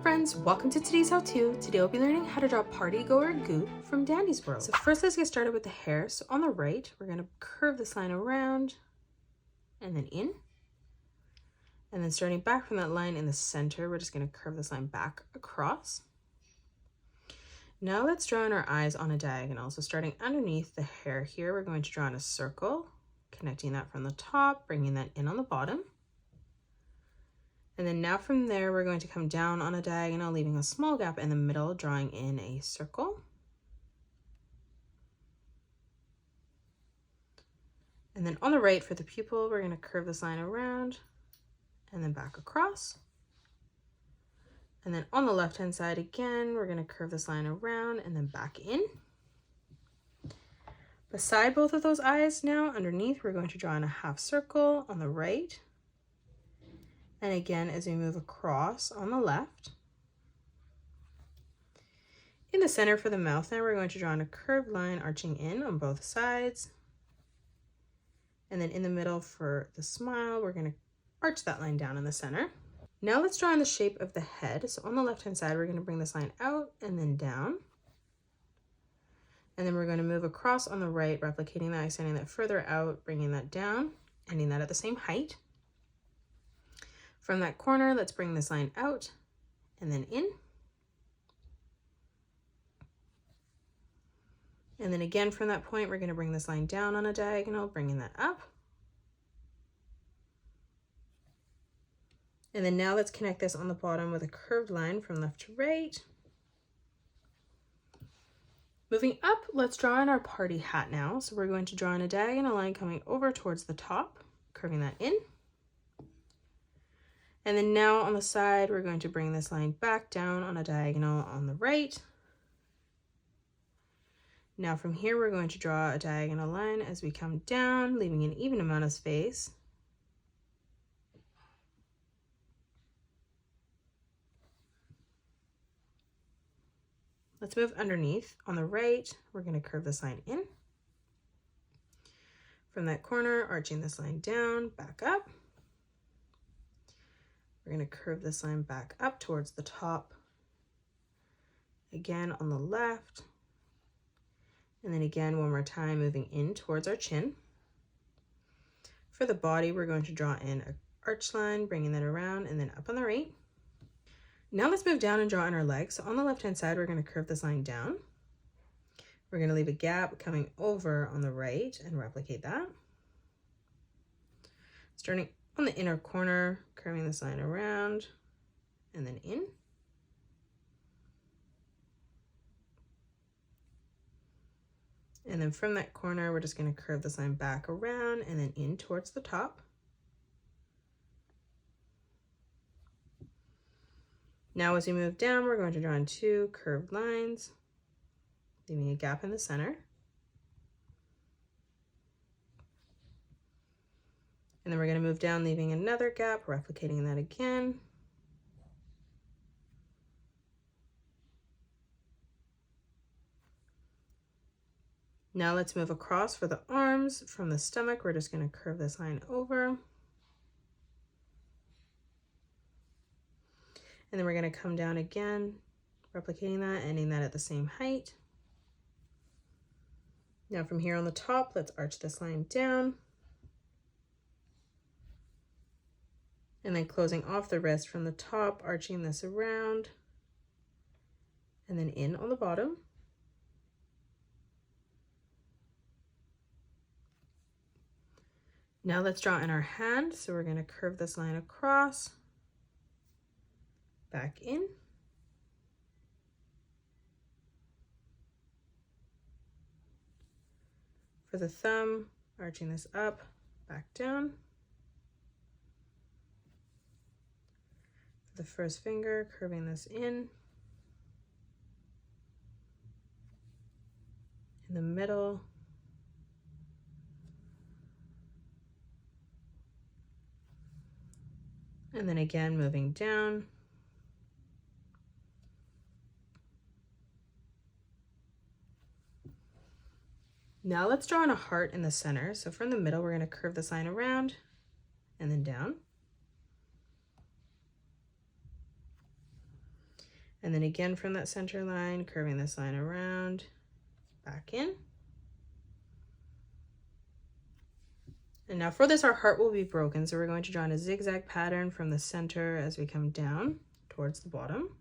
friends, welcome to today's how-to. Today we'll be learning how to draw Partygoer Goob from Dandy's World. So first let's get started with the hair. So on the right, we're going to curve this line around and then in. And then starting back from that line in the center, we're just going to curve this line back across. Now let's draw in our eyes on a diagonal. So starting underneath the hair here, we're going to draw in a circle, connecting that from the top, bringing that in on the bottom. And then now from there, we're going to come down on a diagonal, leaving a small gap in the middle, drawing in a circle. And then on the right for the pupil, we're going to curve this line around and then back across. And then on the left-hand side again, we're going to curve this line around and then back in. Beside both of those eyes now, underneath, we're going to draw in a half circle on the right. And again, as we move across on the left. In the center for the mouth now, we're going to draw in a curved line arching in on both sides. And then in the middle for the smile, we're going to arch that line down in the center. Now let's draw in the shape of the head. So on the left-hand side, we're going to bring this line out and then down. And then we're going to move across on the right, replicating that, extending that further out, bringing that down, ending that at the same height. From that corner, let's bring this line out and then in. And then again from that point, we're going to bring this line down on a diagonal, bringing that up. And then now let's connect this on the bottom with a curved line from left to right. Moving up, let's draw in our party hat now. So we're going to draw in a diagonal line coming over towards the top, curving that in. And then now on the side, we're going to bring this line back down on a diagonal on the right. Now from here, we're going to draw a diagonal line as we come down, leaving an even amount of space. Let's move underneath. On the right, we're going to curve this line in. From that corner, arching this line down, back up. We're going to curve this line back up towards the top. Again on the left. And then again, one more time, moving in towards our chin. For the body, we're going to draw in an arch line, bringing that around and then up on the right. Now let's move down and draw in our legs. So on the left-hand side, we're going to curve this line down. We're going to leave a gap coming over on the right and replicate that. Starting on the inner corner, curving this line around and then in. And then from that corner, we're just going to curve this line back around and then in towards the top. Now as we move down, we're going to draw in two curved lines, leaving a gap in the center. And then we're going to move down, leaving another gap, replicating that again. Now let's move across for the arms. From the stomach, we're just going to curve this line over. And then we're going to come down again, replicating that, ending that at the same height. Now from here on the top, let's arch this line down. And then closing off the wrist from the top, arching this around, and then in on the bottom. Now let's draw in our hand. So we're going to curve this line across, back in. For the thumb, arching this up, back down. For the first finger, curving this in the middle. And then again, moving down. Now let's draw in a heart in the center. So from the middle, we're going to curve this line around and then down. And then again from that center line, curving this line around, back in. And now for this, our heart will be broken. So we're going to draw in a zigzag pattern from the center as we come down towards the bottom.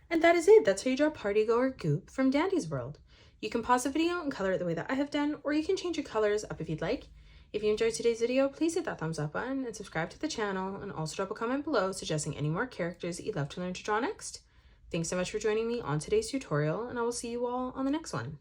And that is it. That's how you draw Partygoer Goob from Dandy's World. You can pause the video and color it the way that I have done, or you can change your colors up if you'd like. If you enjoyed today's video, please hit that thumbs up button and subscribe to the channel, and also drop a comment below suggesting any more characters that you'd love to learn to draw next. Thanks so much for joining me on today's tutorial, and I will see you all on the next one.